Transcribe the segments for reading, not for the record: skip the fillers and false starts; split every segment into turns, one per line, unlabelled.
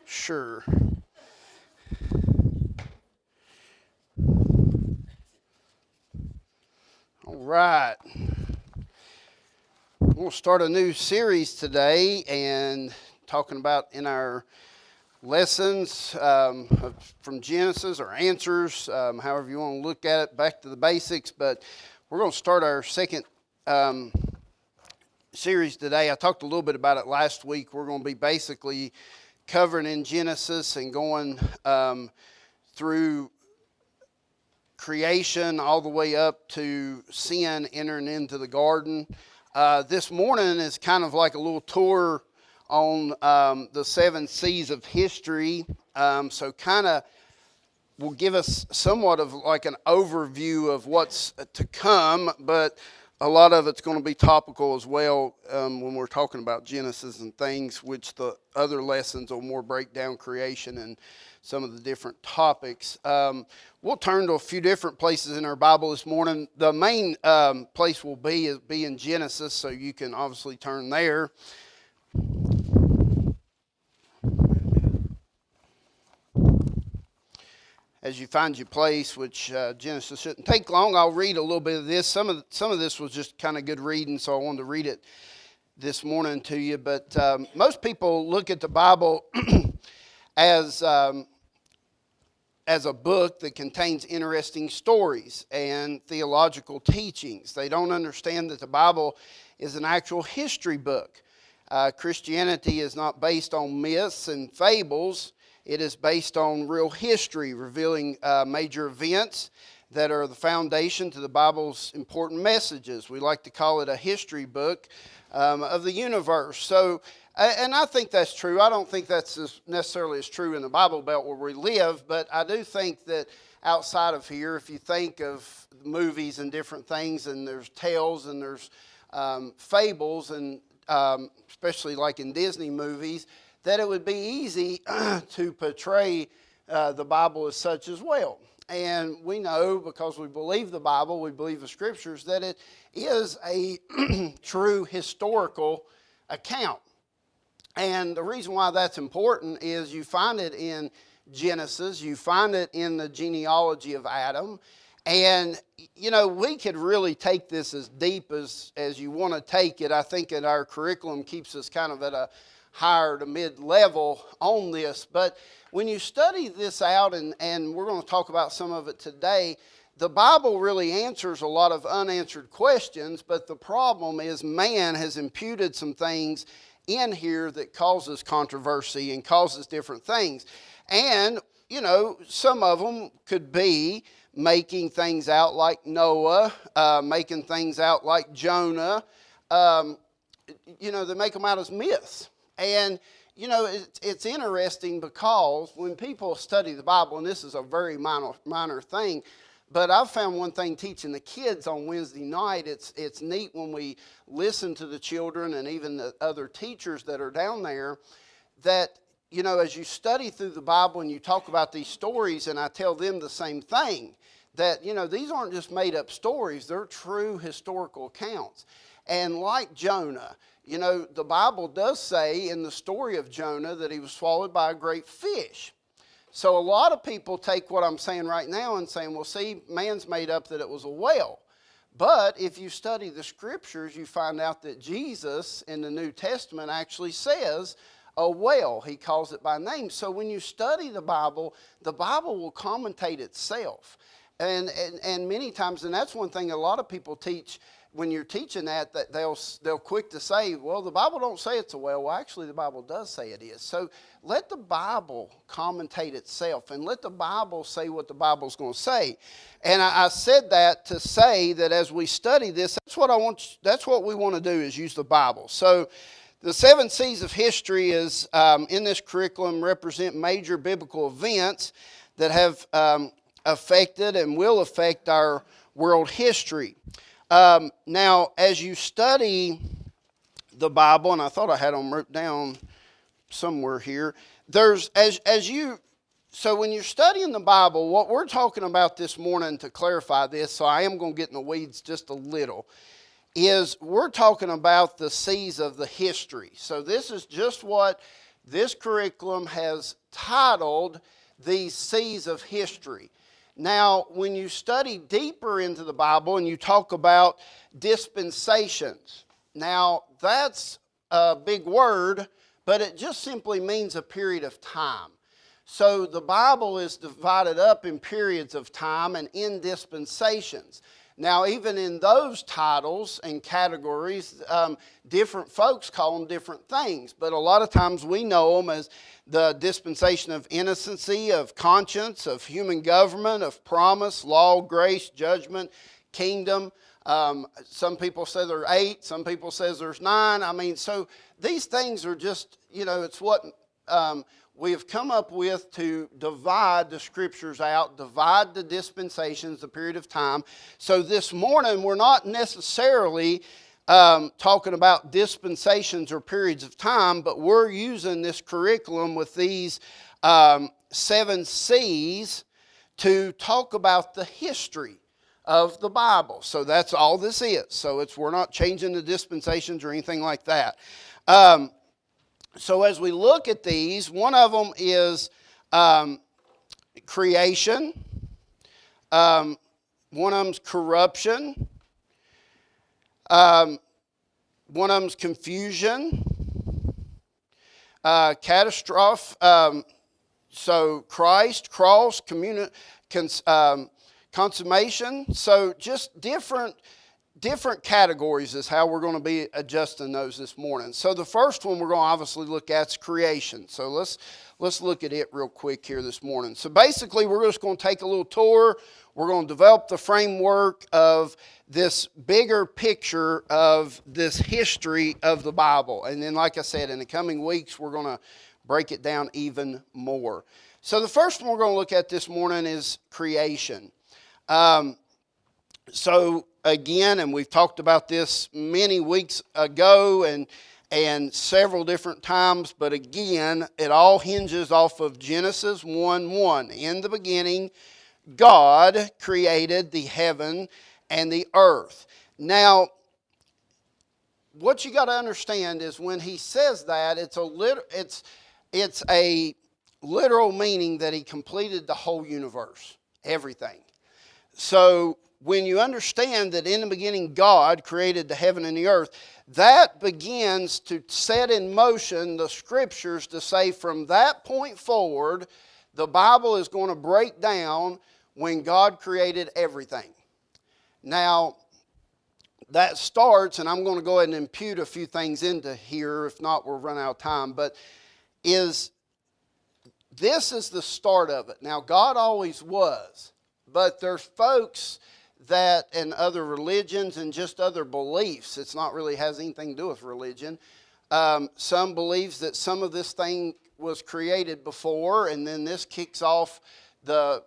Sure. All right. We'll start a new series today and talking about in our lessons from Genesis or answers, however you want to look at it, back to the basics. But we're going to start our second series today. I talked a little bit about it last week. We're going to be basically covering in Genesis and going through creation all the way up to sin entering into the garden. This morning is kind of like a little tour on the 7 C's of history. So kind of will give us somewhat of like an overview of what's to come, but a lot of it's going to be topical as well when we're talking about Genesis and things, which the other lessons will more break down creation and some of the different topics. We'll turn to a few different places in our Bible this morning. The main place will be in Genesis, so you can obviously turn there. As you find your place, which Genesis shouldn't take long, I'll read a little bit of this. Some of this was just kind of good reading, so I wanted to read it this morning to you. But most people look at the Bible as a book that contains interesting stories and theological teachings. They don't understand that the Bible is an actual history book. Christianity is not based on myths and fables. It is based on real history, revealing major events that are the foundation to the Bible's important messages. We like to call it a history book of the universe. So, and I think that's true. I don't think that's necessarily as true in the Bible Belt where we live, but I do think that outside of here, if you think of movies and different things, and there's tales and there's fables, and especially like in Disney movies, that it would be easy to portray the Bible as such as well. And we know, because we believe the Bible, we believe the Scriptures, that it is a true historical account. And the reason why that's important is you find it in Genesis, you find it in the genealogy of Adam, and, you know, we could really take this as deep as you want to take it. I think that our curriculum keeps us kind of at a higher to mid-level on this. But when you study this out, and we're going to talk about some of it today, the Bible really answers a lot of unanswered questions, but the problem is man has imputed some things in here that causes controversy and causes different things. And, you know, some of them could be making things out like Noah, making things out like Jonah. You know, they make them out as myths. And, you know, it's interesting because when people study the Bible, and this is a very minor thing, but I've found one thing teaching the kids on Wednesday night, it's neat when we listen to the children and even the other teachers that are down there, that, you know, as you study through the Bible and you talk about these stories, and I tell them the same thing, that, you know, these aren't just made up stories, they're true historical accounts. And like Jonah, you know, the Bible does say in the story of Jonah that he was swallowed by a great fish. So a lot of people take what I'm saying right now and saying, well, see, man's made up that it was a whale. But if you study the Scriptures, you find out that Jesus in the New Testament actually says a whale. He calls it by name. So when you study the Bible will commentate itself. And many times, and that's one thing a lot of people teach when you're teaching that they'll quick to say, well, the Bible don't say it's a whale. Well, actually, the Bible does say it is. So let the Bible commentate itself, and let the Bible say what the Bible's going to say. And I said that to say that as we study this, that's what we want to do, is use the Bible. So the 7 C's of history is in this curriculum represent major biblical events that have affected and will affect our world history. Now, as you study the Bible, and I thought I had them wrote down somewhere here, so when you're studying the Bible, what we're talking about this morning, to clarify this, so I am going to get in the weeds just a little, is we're talking about the C's of the history. So this is just what this curriculum has titled these C's of history. Now, when you study deeper into the Bible and you talk about dispensations, now that's a big word, but it just simply means a period of time. So the Bible is divided up in periods of time and in dispensations. Now, even in those titles and categories, different folks call them different things. But a lot of times we know them as the dispensation of innocency, of conscience, of human government, of promise, law, grace, judgment, kingdom. Some people say there are 8. Some people say there's 9. I mean, so these things are just, it's what we have come up with to divide the Scriptures out, divide the dispensations, the period of time. So this morning, we're not necessarily talking about dispensations or periods of time, but we're using this curriculum with these 7 C's to talk about the history of the Bible. So that's all this is. So we're not changing the dispensations or anything like that. So as we look at these, one of them is creation. One of them's corruption. One of them's confusion. Catastrophe. So Christ, cross, consummation. So just different categories is how we're going to be adjusting those this morning. So the first one we're going to obviously look at is creation. So let's look at it real quick here this morning. So basically we're just going to take a little tour. We're going to develop the framework of this bigger picture of this history of the Bible. And then, like I said, in the coming weeks we're going to break it down even more. So the first one we're going to look at this morning is creation. So again, and we've talked about this many weeks ago and several different times, but again, it all hinges off of Genesis 1:1. In the beginning, God created the heaven and the earth. Now, what you got to understand is when he says that, it's a literal meaning that he completed the whole universe, everything. So when you understand that in the beginning God created the heaven and the earth, that begins to set in motion the Scriptures to say from that point forward, the Bible is going to break down when God created everything. Now, that starts, and I'm going to go ahead and impute a few things into here, if not we'll run out of time, but this is the start of it. Now, God always was, but there's folks that and other religions and just other beliefs, it's not really has anything to do with religion. Some believes that some of this thing was created before, and then this kicks off the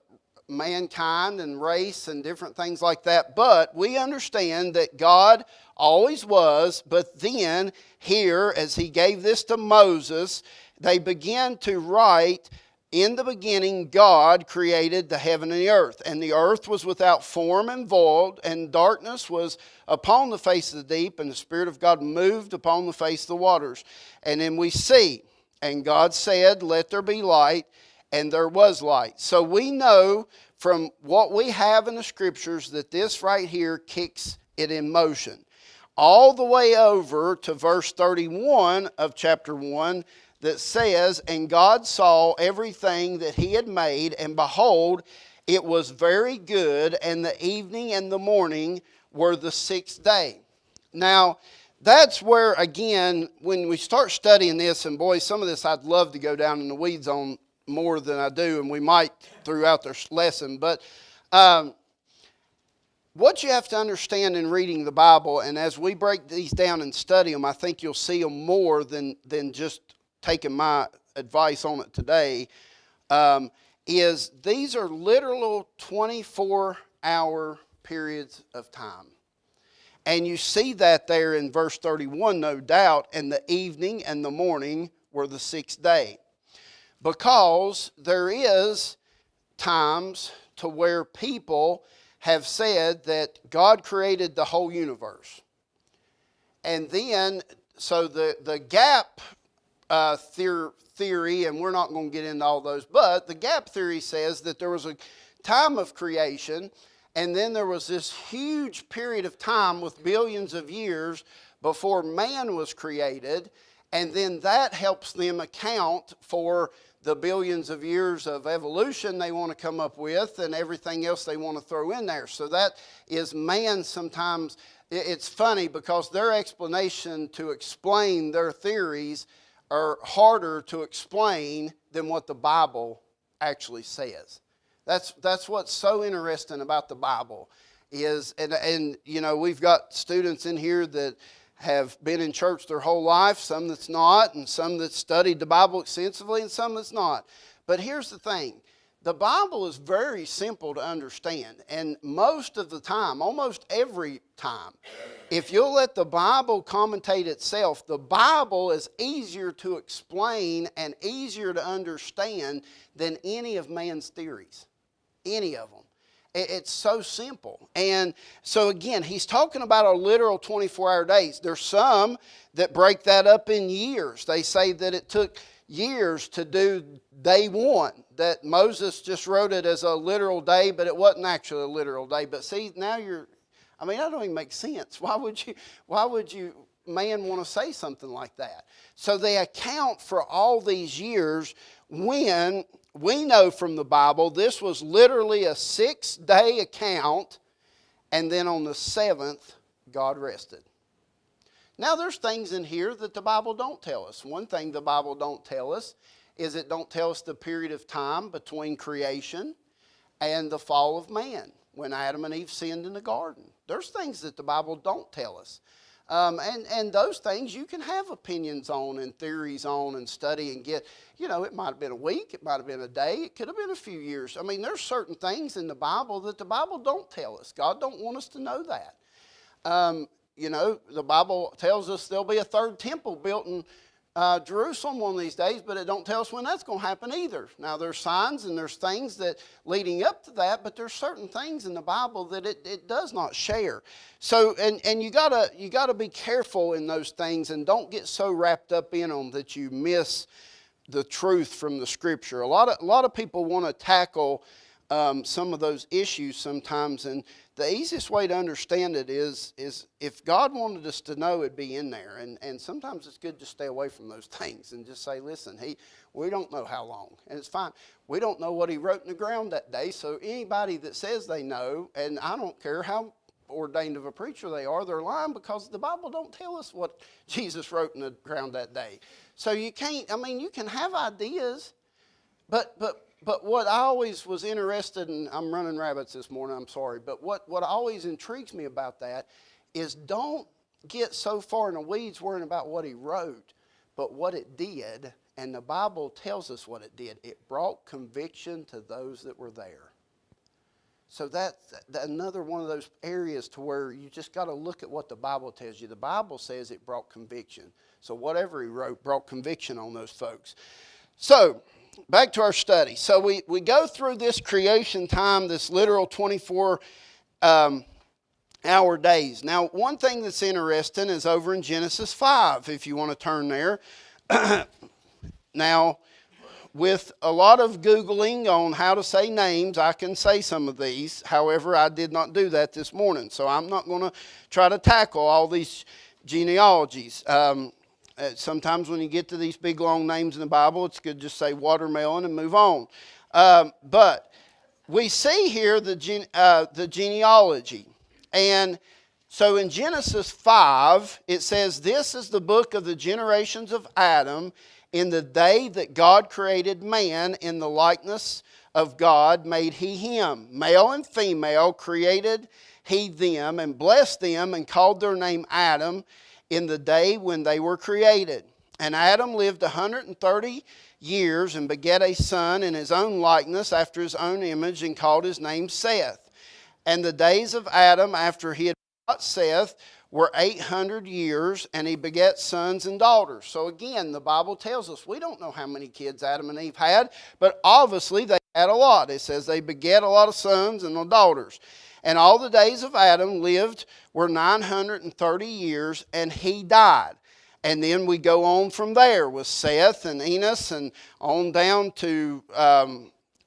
mankind and race and different things like that. But we understand that God always was, but then here, as he gave this to Moses, they began to write, in the beginning God created the heaven and the earth was without form and void, and darkness was upon the face of the deep, and the Spirit of God moved upon the face of the waters. And then we see, and God said, let there be light, and there was light. So we know from what we have in the Scriptures that this right here kicks it in motion. All the way over to verse 31 of chapter 1 that says, and God saw everything that he had made, and behold, it was very good, and the evening and the morning were the 6th day. Now, that's where, again, when we start studying this, and boy, some of this I'd love to go down in the weeds on more than I do, and we might throughout this lesson, but what you have to understand in reading the Bible, and as we break these down and study them, I think you'll see them more than just taking my advice on it today, is these are literal 24-hour periods of time. And you see that there in verse 31, no doubt, and the evening and the morning were the 6th day. Because there is times to where people have said that God created the whole universe. And then, so the gap theory, and we're not going to get into all those, but the gap theory says that there was a time of creation, and then there was this huge period of time with billions of years before man was created, and then that helps them account for the billions of years of evolution they want to come up with and everything else they want to throw in there. So that is man sometimes. It's funny because their explanation to explain their theories are harder to explain than what the Bible actually says. That's what's so interesting about the Bible is, and you know, we've got students in here that have been in church their whole life, some that's not, and some that studied the Bible extensively, and some that's not. But here's the thing. The Bible is very simple to understand, and most of the time, almost every time, if you'll let the Bible commentate itself, the Bible is easier to explain and easier to understand than any of man's theories, any of them. It's so simple. And so again, he's talking about our literal 24-hour days. There's some that break that up in years. They say that it took years to do day one, that Moses just wrote it as a literal day, but it wasn't actually a literal day. But see, now that don't even make sense. Why would you man want to say something like that? So they account for all these years when we know from the Bible this was literally a 6-day account, and then on the 7th, God rested. Now there's things in here that the Bible don't tell us. One thing the Bible don't tell us is it don't tell us the period of time between creation and the fall of man, when Adam and Eve sinned in the garden. There's things that the Bible don't tell us. And those things you can have opinions on and theories on and study and get, it might have been a week, it might have been a day, it could have been a few years. I mean, there's certain things in the Bible that the Bible don't tell us. God don't want us to know that. The Bible tells us there'll be a third temple built in Jerusalem one of these days, but it don't tell us when that's going to happen either. Now, there's signs and there's things that leading up to that, but there's certain things in the Bible that it does not share. So, and you gotta be careful in those things and don't get so wrapped up in them that you miss the truth from the Scripture. A lot of people want to tackle some of those issues sometimes, and the easiest way to understand it is if God wanted us to know, it'd be in there. And sometimes it's good to stay away from those things and just say, listen, we don't know how long. And it's fine. We don't know what he wrote in the ground that day. So anybody that says they know, and I don't care how ordained of a preacher they are, they're lying, because the Bible don't tell us what Jesus wrote in the ground that day. So you can have ideas, but what I always was interested in, I'm running rabbits this morning, I'm sorry, but what always intrigues me about that is don't get so far in the weeds worrying about what he wrote, but what it did, and the Bible tells us what it did. It brought conviction to those that were there. So that's another one of those areas to where you just got to look at what the Bible tells you. The Bible says it brought conviction. So whatever he wrote brought conviction on those folks. So, back to our study. So we go through this creation time, this literal 24-hour days. Now, one thing that's interesting is over in Genesis 5, if you want to turn there. Now, with a lot of Googling on how to say names, I can say some of these. However, I did not do that this morning, so I'm not going to try to tackle all these genealogies. Sometimes when you get to these big long names in the Bible, it's good to just say watermelon and move on. But we see here the genealogy. And so in Genesis 5, it says, "This is the book of the generations of Adam. In the day that God created man, in the likeness of God made he him. Male and female created he them, and blessed them, and called their name Adam, in the day when they were created. And Adam lived 130 years, and begat a son in his own likeness, after his own image, and called his name Seth. And the days of Adam after he had begot Seth were 800 years, and he begat sons and daughters." So again, the Bible tells us, we don't know how many kids Adam and Eve had, but obviously they had a lot. It says they begat a lot of sons and daughters. "And all the days of Adam lived were 930 years, and he died. And then we go on from there with Seth and Enos and on down to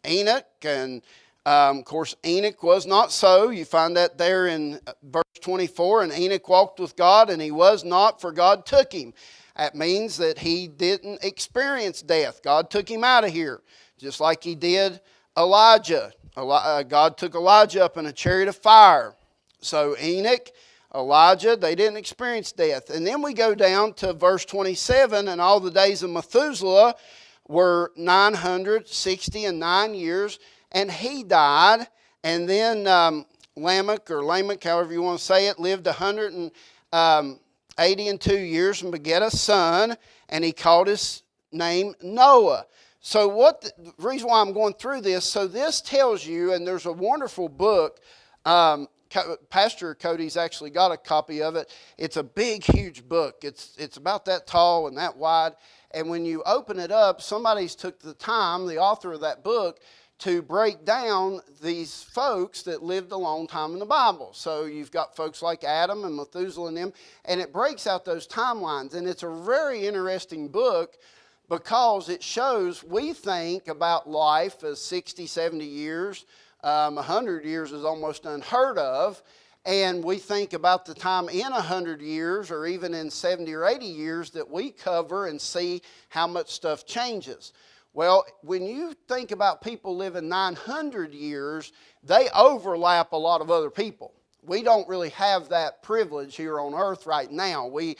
Enoch. And of course, Enoch was not so. You find that there in verse 24. And Enoch walked with God, and he was not, for God took him. That means that he didn't experience death. God took him out of here, just like he did Elijah. God took Elijah up in a chariot of fire. So Enoch, Elijah, they didn't experience death. And then we go down to verse 27, and all the days of Methuselah were 969 years, and he died. And then Lamech, however you want to say it, lived 182 years and begat a son, and he called his name Noah. So the reason why I'm going through this, so this tells you, and there's a wonderful book, Pastor Cody's actually got a copy of it. It's a big, huge book. It's about that tall and that wide. And when you open it up, somebody's took the time, the author of that book, to break down these folks that lived a long time in the Bible. So you've got folks like Adam and Methuselah and them, and it breaks out those timelines. And it's a very interesting book because it shows we think about life as 60, 70 years. 100 years is almost unheard of. And we think about the time in 100 years or even in 70 or 80 years that we cover and see how much stuff changes. Well, when you think about people living 900 years, they overlap a lot of other people. We don't really have that privilege here on earth right now. We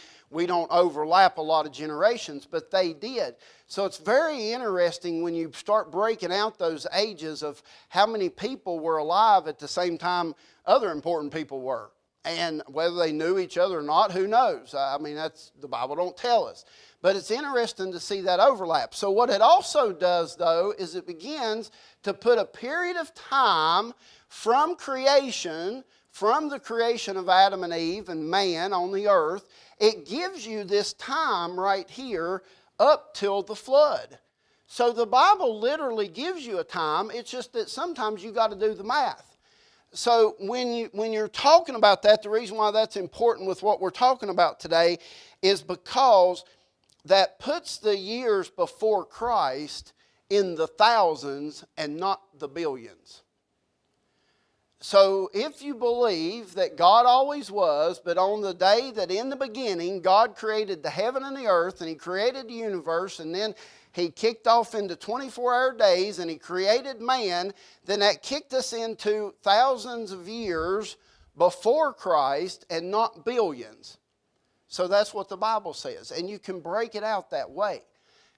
don't overlap a lot of generations, but they did. So it's very interesting when you start breaking out those ages of how many people were alive at the same time other important people were. And whether they knew each other or not, who knows? I mean, that's the Bible don't tell us. But it's interesting to see that overlap. So what it also does, though, is it begins to put a period of time from creation, from the creation of Adam and Eve and man on the earth. It gives you this time right here up till the flood. So the Bible literally gives you a time. It's just that sometimes you got to do the math. So when you're talking about that, the reason why that's important with what we're talking about today is because that puts the years before Christ in the thousands and not the billions. So if you believe that God always was, but on the day that in the beginning God created the heaven and the earth and He created the universe and then He kicked off into 24-hour days and He created man, then that kicked us into thousands of years before Christ and not billions. So that's what the Bible says. And you can break it out that way.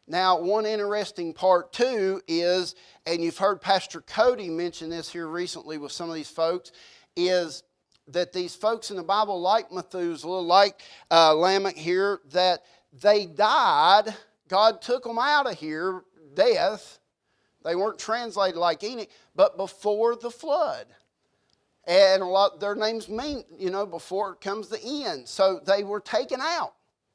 Now, one interesting part too is, and you've heard Pastor Cody mention this here recently with some of these folks, is that these folks in the Bible like Methuselah, like Lamech here, that they died. God took them out of here, death. They weren't translated like Enoch, but before the flood. And a lot their names mean, before it comes the end. So they were taken out.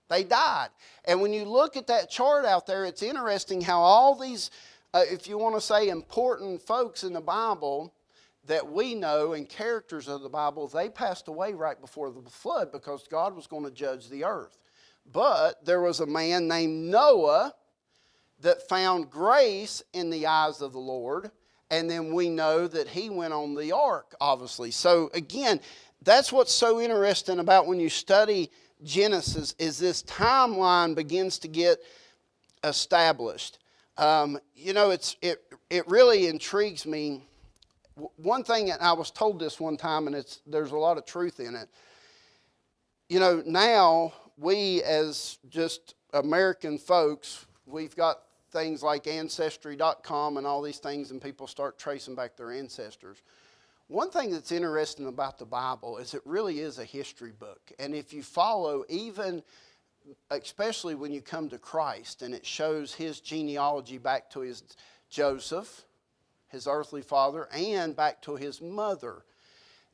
They died. And when you look at that chart out there, it's interesting how all these, if you want to say important folks in the Bible that we know and characters of the Bible, they passed away right before the flood because God was going to judge the earth. But there was a man named Noah that found grace in the eyes of the Lord. And then we know that he went on the ark, obviously. So again, that's what's so interesting about when you study Genesis is this timeline begins to get established. It really intrigues me. One thing, and I was told this one time, and there's a lot of truth in it. Now we as just American folks, we've got things like Ancestry.com and all these things, and people start tracing back their ancestors. One thing that's interesting about the Bible is it really is a history book. And if you follow even, especially when you come to Christ, and it shows his genealogy back to his Joseph, his earthly father, and back to his mother,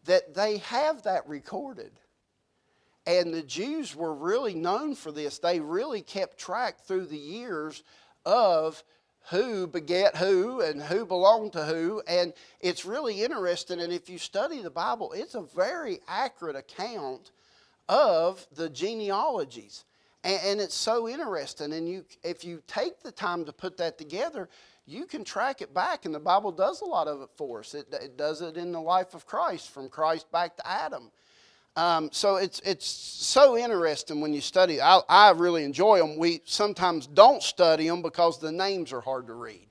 that they have that recorded. And the Jews were really known for this. They really kept track through the years of who begat who and who belonged to who. And it's really interesting. And if you study the Bible, it's a very accurate account of the genealogies. And it's so interesting. And if you take the time to put that together, you can track it back. And the Bible does a lot of it for us. It does it in the life of Christ, from Christ back to Adam. So it's so interesting when you study. I really enjoy them. We sometimes don't study them because the names are hard to read.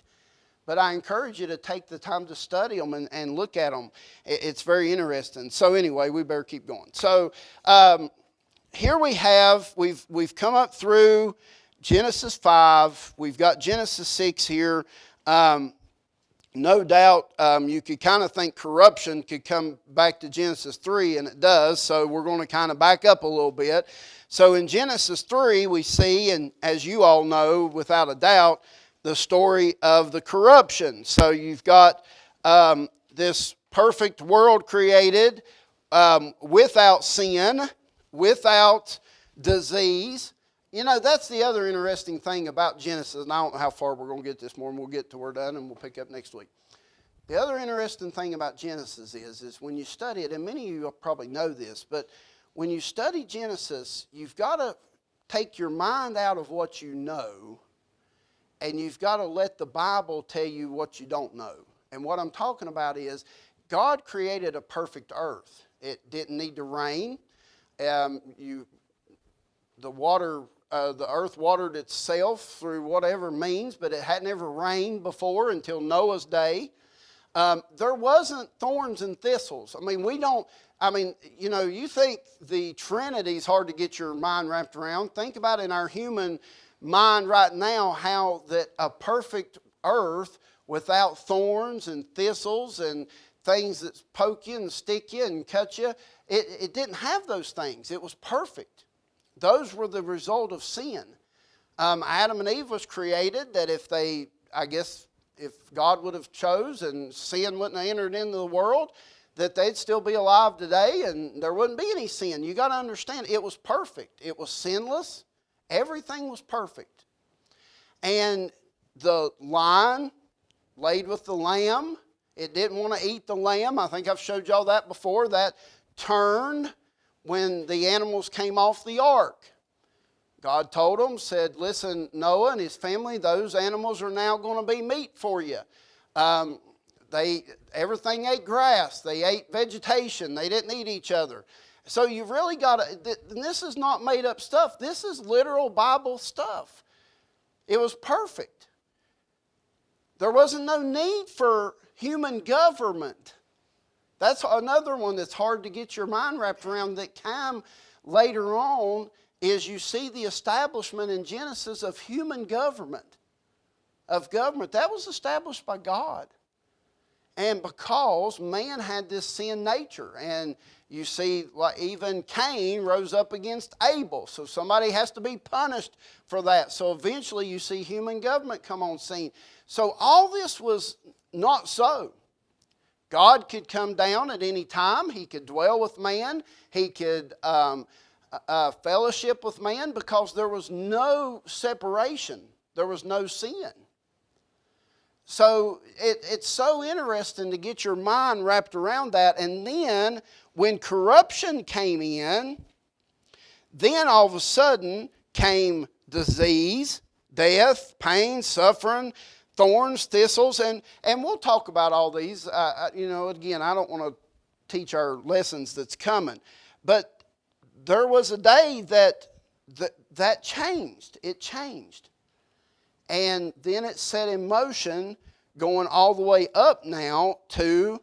But I encourage you to take the time to study them and look at them. It's very interesting. So anyway, we better keep going. So here we've come up through Genesis 5. We've got Genesis 6 here. No doubt you could kind of think corruption could come back to Genesis 3, and it does. So we're going to kind of back up a little bit. So in Genesis 3 we see, and as you all know without a doubt, the story of the corruption. So you've got this perfect world created without sin, without disease. You know, that's the other interesting thing about Genesis. And I don't know how far we're going to get this morning. We'll get to we're done and we'll pick up next week. The other interesting thing about Genesis is when you study it, and many of you probably know this, but when you study Genesis, you've got to take your mind out of what you know, and you've got to let the Bible tell you what you don't know. And what I'm talking about is God created a perfect earth. It didn't need to rain. The earth watered itself through whatever means, but it had never rained before until Noah's day. There wasn't thorns and thistles. You think the Trinity is hard to get your mind wrapped around. Think about in our human mind right now how that a perfect earth without thorns and thistles and things that poke you and stick you and cut you, it didn't have those things. It was perfect. Those were the result of sin. Adam and Eve was created that if God would have chose and sin wouldn't have entered into the world, that they'd still be alive today and there wouldn't be any sin. You got to understand, it was perfect. It was sinless. Everything was perfect. And the lion laid with the lamb. It didn't want to eat the lamb. I think I've showed y'all that before. That turned when the animals came off the ark. God told them, said, listen, Noah and his family, those animals are now going to be meat for you. Everything ate grass. They ate vegetation. They didn't eat each other. So you've really got to, this is not made up stuff. This is literal Bible stuff. It was perfect. There wasn't no need for human government. That's another one that's hard to get your mind wrapped around that came later on is you see the establishment in Genesis of human government. That was established by God. And because man had this sin nature, and you see like even Cain rose up against Abel, so somebody has to be punished for that. So eventually you see human government come on scene. So all this was not so. God could come down at any time. He could dwell with man. He could fellowship with man because there was no separation. There was no sin. So it's so interesting to get your mind wrapped around that. And then when corruption came in, then all of a sudden came disease, death, pain, suffering, thorns, thistles, and we'll talk about all these. Again, I don't want to teach our lessons that's coming. But there was a day that changed. It changed. And then it set in motion going all the way up now to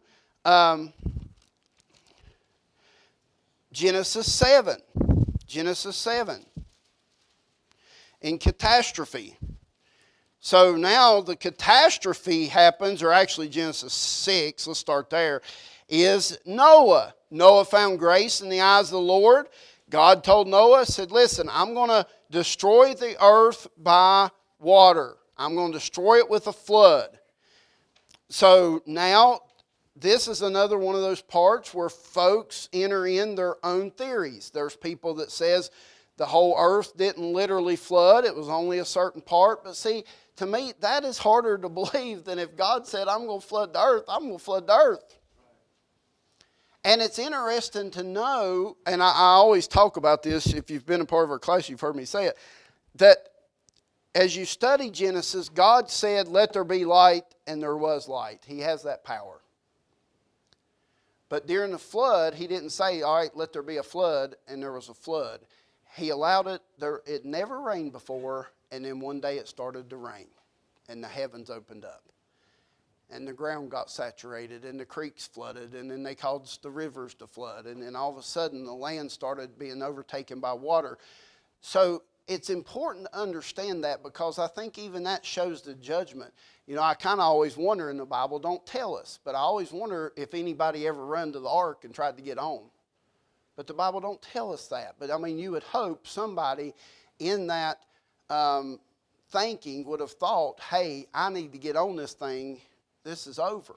Genesis 7. Genesis 7. In catastrophe. So now the catastrophe happens, or actually Genesis 6, let's start there, is Noah. Noah found grace in the eyes of the Lord. God told Noah, said, listen, I'm going to destroy the earth by water. I'm going to destroy it with a flood. So now this is another one of those parts where folks enter in their own theories. There's people that says the whole earth didn't literally flood. It was only a certain part. But see, to me, that is harder to believe than if God said, I'm going to flood the earth, I'm going to flood the earth. And it's interesting to know, and I always talk about this, if you've been a part of our class, you've heard me say it, that as you study Genesis, God said, let there be light, and there was light. He has that power. But during the flood, he didn't say, all right, let there be a flood, and there was a flood. He allowed it. It never rained before, and then one day it started to rain, and the heavens opened up. And the ground got saturated, and the creeks flooded, and then they caused the rivers to flood. And then all of a sudden, the land started being overtaken by water. So it's important to understand that, because I think even that shows the judgment. You know, I kind of always wonder in the Bible, don't tell us, but I always wonder if anybody ever run to the ark and tried to get on. But the Bible don't tell us that. But I mean, you would hope somebody in that thinking would have thought, hey, I need to get on this thing. This is over.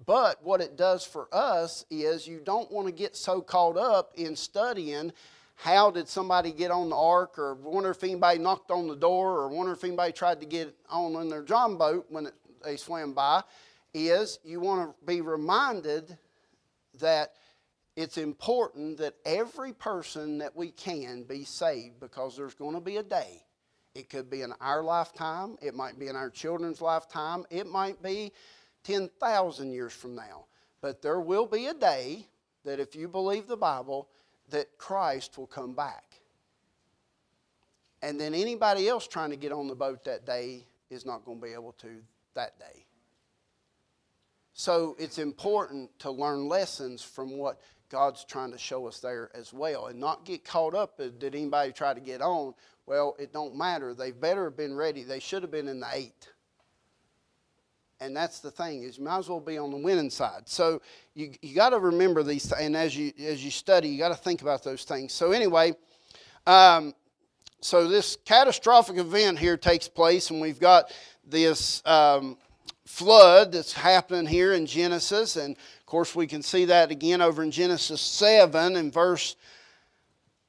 But what it does for us is you don't want to get so caught up in studying how did somebody get on the ark, or wonder if anybody knocked on the door, or wonder if anybody tried to get on in their John boat when they swam by. Is you want to be reminded that it's important that every person that we can be saved, because there's going to be a day. It could be in our lifetime. It might be in our children's lifetime. It might be 10,000 years from now. But there will be a day that, if you believe the Bible, that Christ will come back. And then anybody else trying to get on the boat that day is not going to be able to that day. So it's important to learn lessons from what God's trying to show us there as well, and not get caught up in, did anybody try to get on? Well, it don't matter. They better have been ready. They should have been in the 8. And that's the thing, is you might as well be on the winning side. So you got to remember these, and as you study, you got to think about those things. So anyway, so this catastrophic event here takes place, and we've got this flood that's happening here in Genesis. And of course, we can see that again over in Genesis 7 and verse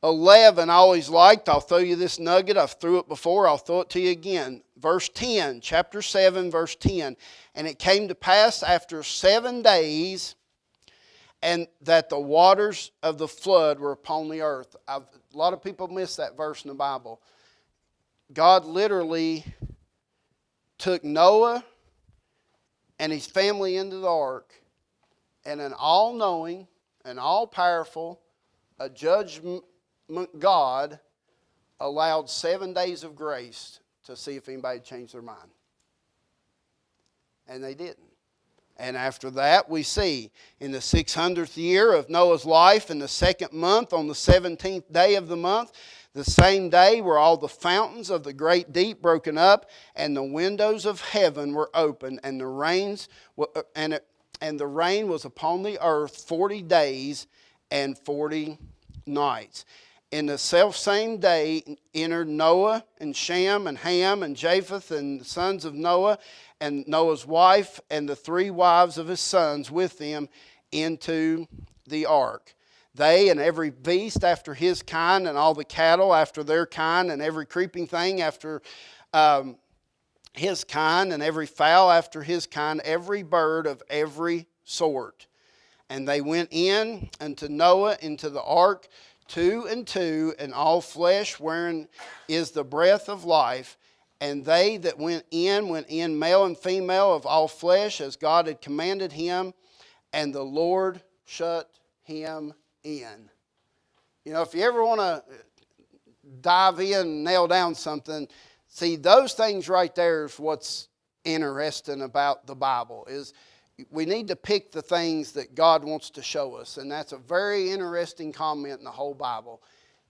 11. I always liked. I'll throw you this nugget. I've threw it before. I'll throw it to you again. Verse 10, chapter 7, verse 10. And it came to pass after 7 days, and that the waters of the flood were upon the earth. A lot of people miss that verse in the Bible. God literally took Noah and his family into the ark, and an all-knowing, an all-powerful, a judgment God allowed 7 days of grace to see if anybody changed their mind. And they didn't. And after that, we see in the 600th year of Noah's life, in the 2nd month, on the 17th day of the month, the same day were all the fountains of the great deep broken up, and the windows of heaven were opened, and the rain was upon the earth 40 days and 40 nights. In the selfsame day entered Noah and Shem and Ham and Japheth and the sons of Noah and Noah's wife and the 3 wives of his sons with them into the ark. They and every beast after his kind, and all the cattle after their kind, and every creeping thing after his kind, and every fowl after his kind, every bird of every sort. And they went in unto Noah into the ark, 2 and 2, and all flesh wherein is the breath of life. And they that went in male and female of all flesh, as God had commanded him. And the Lord shut him in. You know, if you ever want to dive in and nail down something, see, those things right there is what's interesting about the Bible, is we need to pick the things that God wants to show us. And that's a very interesting comment in the whole Bible,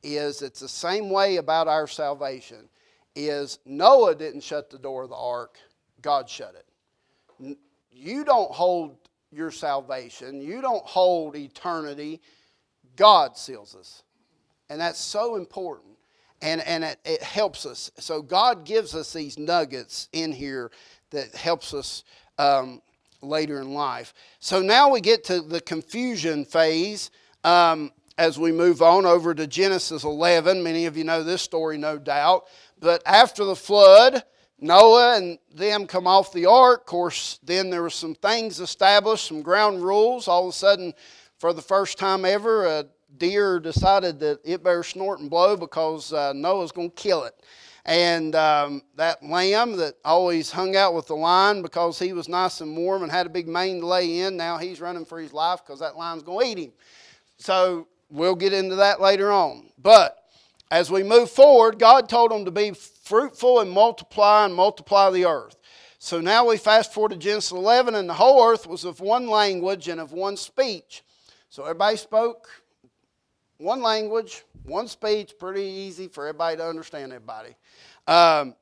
is it's the same way about our salvation. Is Noah didn't shut the door of the ark, God shut it. You don't hold your salvation. You don't hold eternity. God seals us. And that's so important. And it helps us. So God gives us these nuggets in here that helps us later in life. So now we get to the confusion phase as we move on over to Genesis 11. Many of you know this story, no doubt. But after the flood, Noah and them come off the ark. Of course, then there were some things established, some ground rules. All of a sudden, for the first time ever, a deer decided that it better snort and blow because Noah's going to kill it. And that lamb that always hung out with the lion because he was nice and warm and had a big mane to lay in, now he's running for his life because that lion's going to eat him. So we'll get into that later on. But as we move forward, God told them to be fruitful and multiply the earth. So now we fast forward to Genesis 11, and the whole earth was of one language and of one speech. So everybody spoke one language, one speech, pretty easy for everybody to understand everybody. And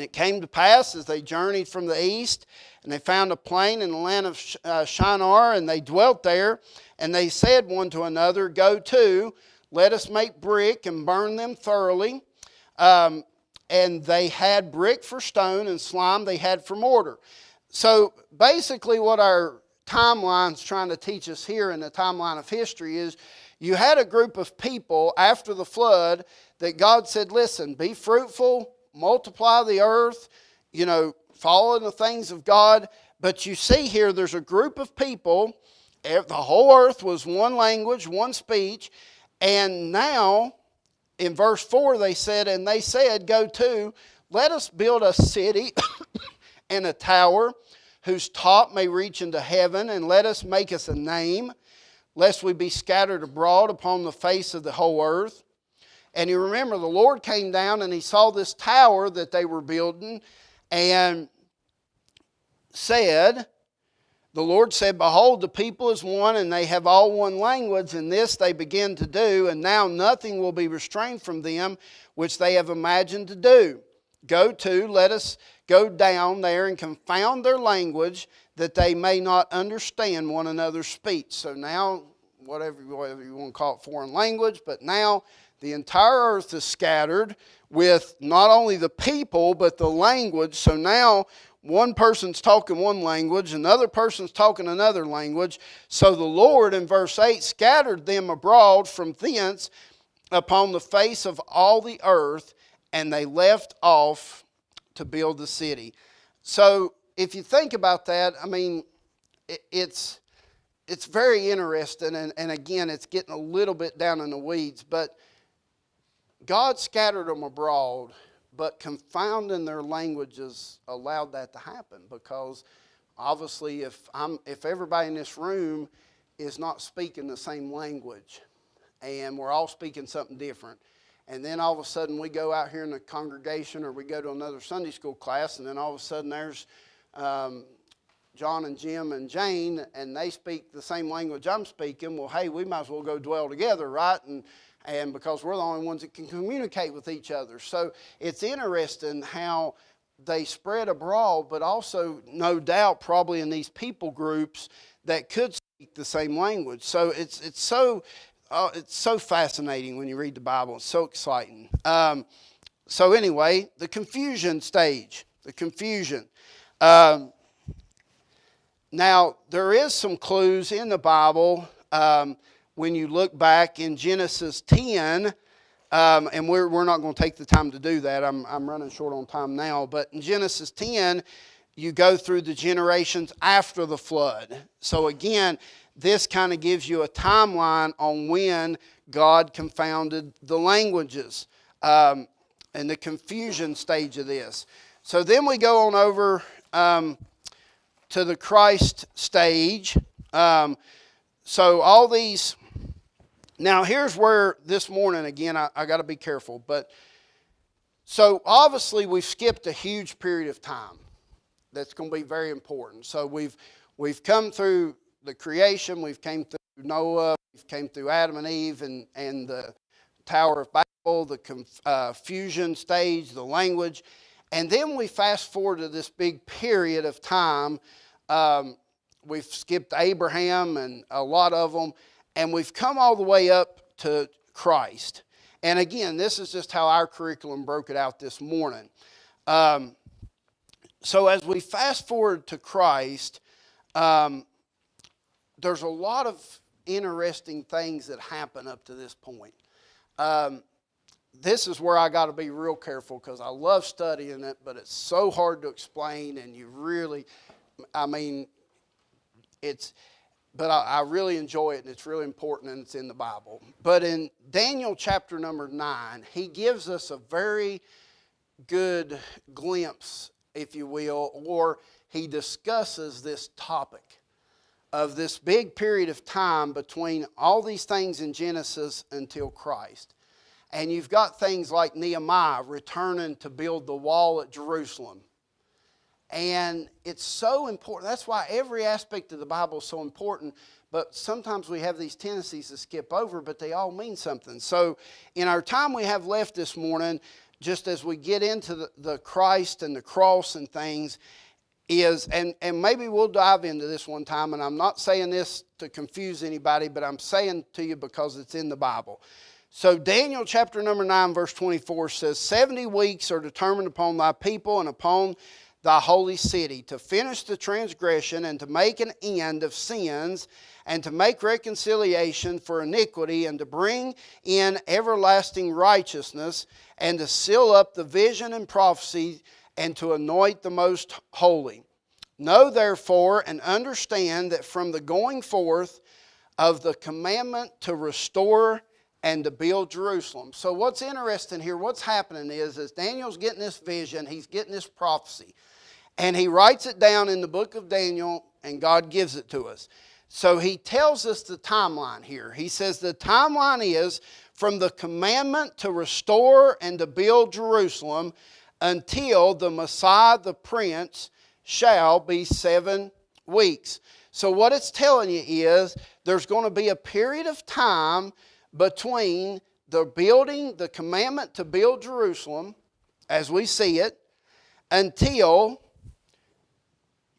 it came to pass as they journeyed from the east, and they found a plain in the land of Shinar, and they dwelt there. And they said one to another, "Go to, let us make brick and burn them thoroughly." And they had brick for stone and slime they had for mortar. So basically what our timeline's trying to teach us here in the timeline of history is you had a group of people after the flood that God said, listen, be fruitful, multiply the earth, follow the things of God. But you see here there's a group of people, the whole earth was one language, one speech, and now in verse 4 they said, go to, let us build a city and a tower whose top may reach into heaven, and let us make us a name, lest we be scattered abroad upon the face of the whole earth. And you remember the Lord came down and he saw this tower that they were building and said, the Lord said, behold, the people is one, and they have all one language, and this they begin to do, and now nothing will be restrained from them which they have imagined to do. Go to, let us go down there and confound their language, that they may not understand one another's speech. So now, whatever you want to call it, foreign language, but now the entire earth is scattered with not only the people, but the language. So now one person's talking one language, another person's talking another language. So the Lord, in verse 8, scattered them abroad from thence upon the face of all the earth, and they left off to build the city. So if you think about that, it's very interesting, and again, it's getting a little bit down in the weeds, but God scattered them abroad, but confounding their languages allowed that to happen, because obviously if everybody in this room is not speaking the same language and we're all speaking something different, and then all of a sudden we go out here in the congregation or we go to another Sunday school class, and then all of a sudden there's John and Jim and Jane, and they speak the same language I'm speaking. Well, hey, we might as well go dwell together, right? And because we're the only ones that can communicate with each other. So it's interesting how they spread abroad, but also no doubt probably in these people groups that could speak the same language. So it's so fascinating when you read the Bible. It's so exciting. So anyway, the confusion stage, the confusion. Now, there is some clues in the Bible when you look back in Genesis 10, and we're not going to take the time to do that. I'm running short on time now. But in Genesis 10, you go through the generations after the flood. So again, this kind of gives you a timeline on when God confounded the languages and the confusion stage of this. So then we go on over to the Christ stage. So all these... Now here's where this morning, again, I got to be careful. But so obviously we've skipped a huge period of time that's going to be very important. So we've come through the creation, we've came through Noah, we've came through Adam and Eve and the Tower of Babel, the confusion stage, the language. And then we fast forward to this big period of time. We've skipped Abraham and a lot of them. And we've come all the way up to Christ. And again, this is just how our curriculum broke it out this morning. So as we fast forward to Christ, there's a lot of interesting things that happen up to this point. This is where I got to be real careful because I love studying it, but it's so hard to explain, and you really, but I really enjoy it, and it's really important, and it's in the Bible. But in Daniel chapter number 9, he gives us a very good glimpse, if you will, or he discusses this topic of this big period of time between all these things in Genesis until Christ. And you've got things like Nehemiah returning to build the wall at Jerusalem. And it's so important. That's why every aspect of the Bible is so important. But sometimes we have these tendencies to skip over, but they all mean something. So in our time we have left this morning, just as we get into the Christ and the cross and things, and maybe we'll dive into this one time, and I'm not saying this to confuse anybody, but I'm saying to you because it's in the Bible. So Daniel chapter number 9 verse 24 says, 70 weeks are determined upon thy people and upon thy holy city, to finish the transgression and to make an end of sins and to make reconciliation for iniquity and to bring in everlasting righteousness and to seal up the vision and prophecy and to anoint the most holy. Know therefore and understand that from the going forth of the commandment to restore and to build Jerusalem. So what's interesting here, what's happening is Daniel's getting this vision, he's getting this prophecy. And he writes it down in the book of Daniel, and God gives it to us. So he tells us the timeline here. He says the timeline is from the commandment to restore and to build Jerusalem until the Messiah, the Prince, shall be 7 weeks. So what it's telling you is there's going to be a period of time between the commandment to build Jerusalem, as we see it, until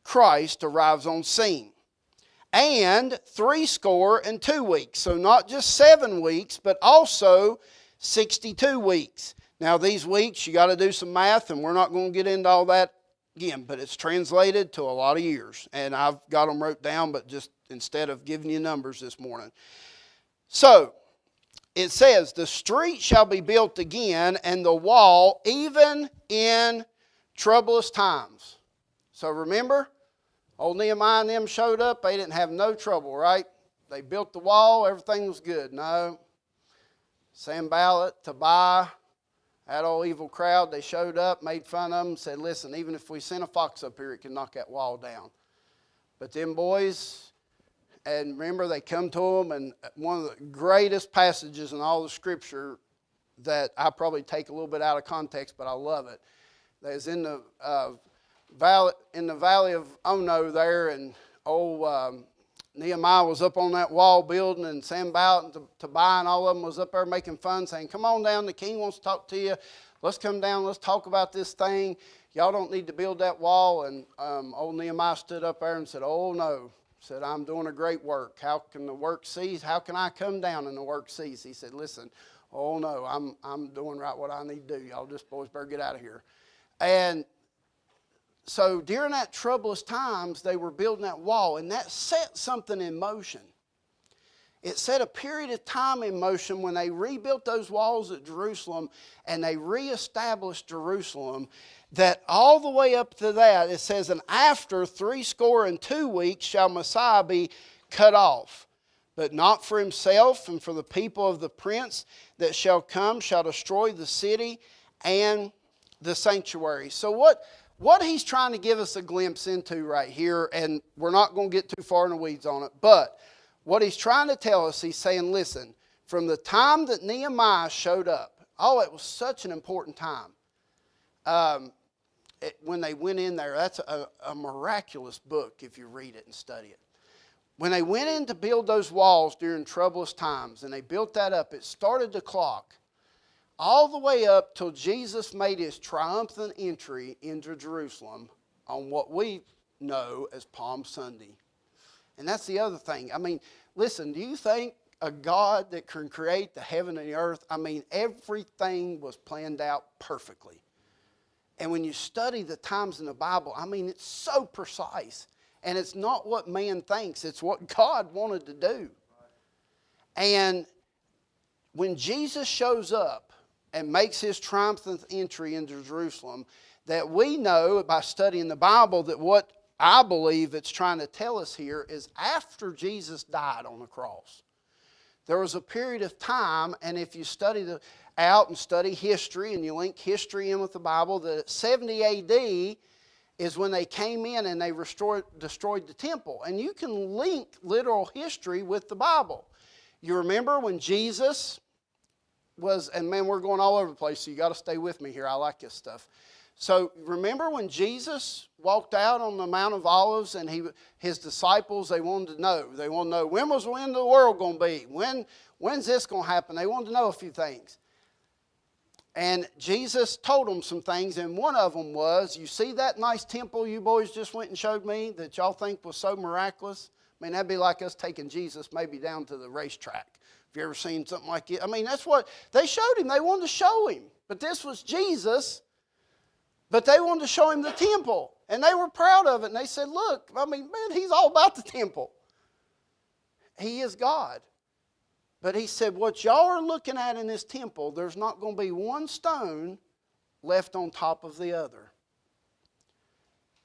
Christ arrives on scene. And 62 weeks. So not just 7 weeks, but also 62 weeks. Now these weeks, you got to do some math, and we're not going to get into all that again, but it's translated to a lot of years. And I've got them wrote down, but just instead of giving you numbers this morning. So, it says, the street shall be built again, and the wall, even in troublous times. So remember, old Nehemiah and them showed up. They didn't have no trouble, right? They built the wall. Everything was good. No. Sanballat, Tobiah, that old evil crowd, they showed up, made fun of them, said, listen, even if we send a fox up here, it can knock that wall down. But them boys, and remember they come to them, and one of the greatest passages in all the Scripture that I probably take a little bit out of context, but I love it. There's in the valley of Ono there, and old Nehemiah was up on that wall building, and Sanballat and Tobiah and all of them was up there making fun, saying, come on down, the king wants to talk to you. Let's come down, let's talk about this thing. Y'all don't need to build that wall. And old Nehemiah stood up there and said, oh no. Said, I'm doing a great work. How can the work cease? How can I come down and the work cease? He said, listen, oh no, I'm doing right what I need to do. Y'all just boys better get out of here. And so during that troublous times, they were building that wall, and that set something in motion. It set a period of time in motion when they rebuilt those walls at Jerusalem and they reestablished Jerusalem, that all the way up to that, it says, and after 62 weeks shall Messiah be cut off, but not for himself and for the people of the prince that shall come shall destroy the city and the sanctuary. So what he's trying to give us a glimpse into right here, and we're not going to get too far in the weeds on it, but what he's trying to tell us, he's saying, listen, from the time that Nehemiah showed up, oh, it was such an important time. When they went in there, that's a miraculous book if you read it and study it. When they went in to build those walls during troublous times, and they built that up, it started the clock all the way up till Jesus made his triumphant entry into Jerusalem on what we know as Palm Sunday. And that's the other thing. I mean, listen, do you think a God that can create the heaven and the earth, I mean, everything was planned out perfectly. And when you study the times in the Bible, I mean, it's so precise. And it's not what man thinks, it's what God wanted to do. And when Jesus shows up and makes his triumphant entry into Jerusalem, that we know by studying the Bible that what I believe it's trying to tell us here is after Jesus died on the cross, there was a period of time, and if you study out and study history and you link history in with the Bible, that 70 A.D. is when they came in and they destroyed the temple. And you can link literal history with the Bible. You remember when Jesus was, and man, we're going all over the place, so you got to stay with me here. I like this stuff. So remember when Jesus walked out on the Mount of Olives and his disciples, they wanted to know. They wanted to know, when was the end of the world going to be? When's this going to happen? They wanted to know a few things. And Jesus told them some things, and one of them was, you see that nice temple you boys just went and showed me that y'all think was so miraculous? I mean, that'd be like us taking Jesus maybe down to the racetrack. Have you ever seen something like it? I mean, that's what they showed him. They wanted to show him. But this was Jesus. But they wanted to show him the temple. And they were proud of it. And they said, look, I mean, man, he's all about the temple. He is God. But he said, what y'all are looking at in this temple, there's not going to be one stone left on top of the other.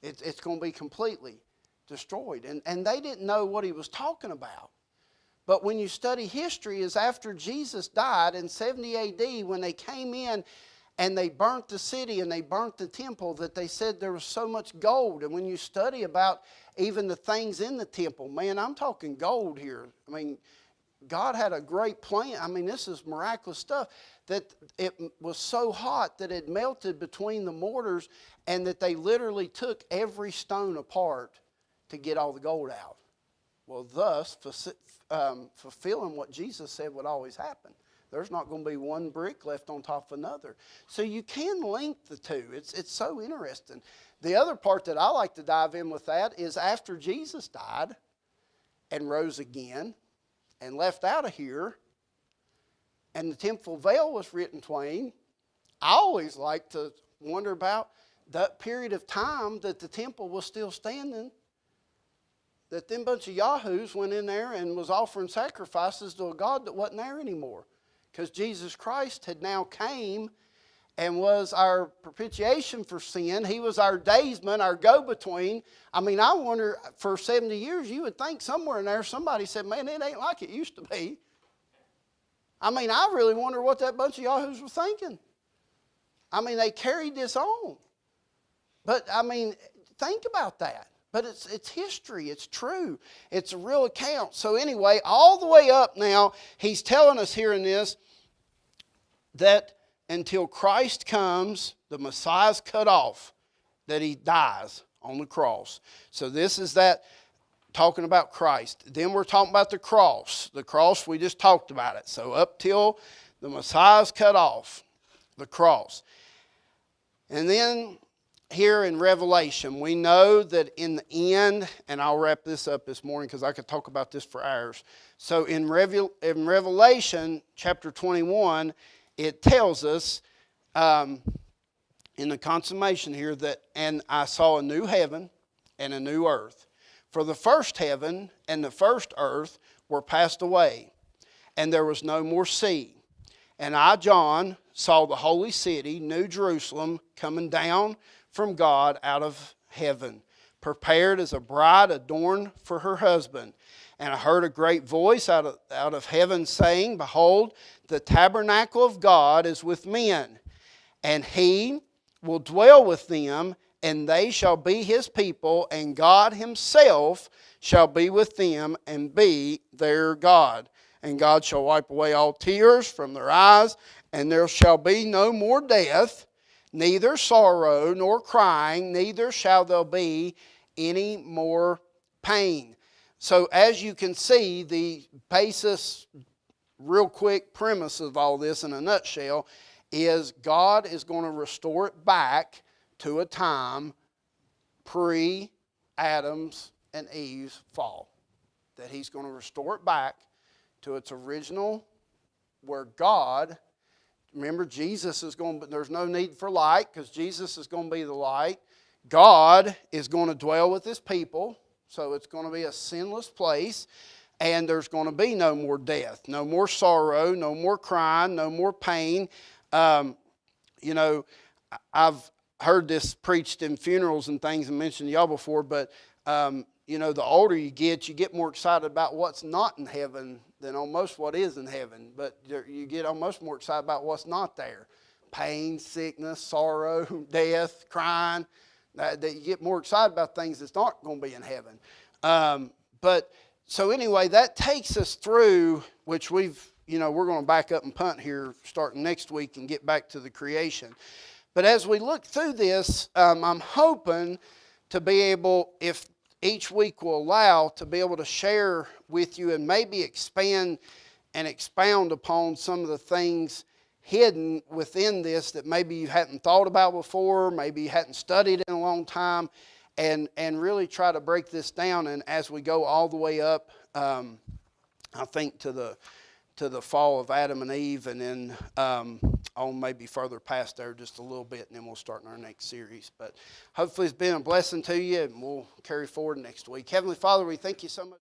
It's going to be completely destroyed. And they didn't know what he was talking about. But when you study history, is after Jesus died in 70 A.D., when they came in and they burnt the city and they burnt the temple, that they said there was so much gold. And when you study about even the things in the temple, man, I'm talking gold here. I mean, God had a great plan. I mean, this is miraculous stuff. That it was so hot that it melted between the mortars, and that they literally took every stone apart to get all the gold out. Well, thus fulfilling what Jesus said would always happen. There's not going to be one brick left on top of another. So you can link the two. It's so interesting. The other part that I like to dive in with that is after Jesus died and rose again and left out of here, and the temple veil was rent in twain, I always like to wonder about that period of time that the temple was still standing, that them bunch of yahoos went in there and was offering sacrifices to a God that wasn't there anymore. Because Jesus Christ had now came and was our propitiation for sin. He was our daysman, our go-between. I mean, I wonder, for 70 years, you would think somewhere in there somebody said, man, it ain't like it used to be. I mean, I really wonder what that bunch of yahoos were thinking. I mean, they carried this on. But, I mean, think about that. But it's history. It's true. It's a real account. So anyway, all the way up now, he's telling us here in this that until Christ comes, the Messiah's cut off, that he dies on the cross. So this is that talking about Christ. Then we're talking about the cross. The cross, we just talked about it. So up till the Messiah's cut off, the cross. And then here in Revelation, we know that in the end, and I'll wrap this up this morning because I could talk about this for hours. So in Revelation chapter 21, it tells us in the consummation here that, and I saw a new heaven and a new earth. For the first heaven and the first earth were passed away, and there was no more sea. And I, John, saw the holy city, New Jerusalem, coming down from God out of heaven, prepared as a bride adorned for her husband. And I heard a great voice out of heaven saying, behold, the tabernacle of God is with men, and he will dwell with them, and they shall be his people, and God himself shall be with them and be their God. And God shall wipe away all tears from their eyes, and there shall be no more death, neither sorrow nor crying, neither shall there be any more pain. So as you can see, the basis, real quick premise of all this in a nutshell is God is going to restore it back to a time pre-Adam's and Eve's fall. That he's going to restore it back to its original, where God, remember Jesus is going, but there's no need for light because Jesus is going to be the light. God is going to dwell with his people, so it's going to be a sinless place, and there's going to be no more death, no more sorrow, no more crying, no more pain. I've heard this preached in funerals and things and mentioned to y'all before, but you know, the older you get more excited about what's not in heaven than almost what is in heaven. But you get almost more excited about what's not there. Pain, sickness, sorrow, death, crying. That you get more excited about things that's not going to be in heaven. But so anyway, that takes us through, which we're going to back up and punt here starting next week and get back to the creation. But as we look through this, I'm hoping to be able, if each week will allow, to be able to share with you and maybe expand and expound upon some of the things hidden within this that maybe you hadn't thought about before, maybe you hadn't studied in a long time, and really try to break this down. And as we go all the way up, I think to the fall of Adam and Eve, and then on maybe further past there just a little bit, and then we'll start in our next series. But hopefully it's been a blessing to you, and we'll carry forward next week. Heavenly Father, we thank you so much.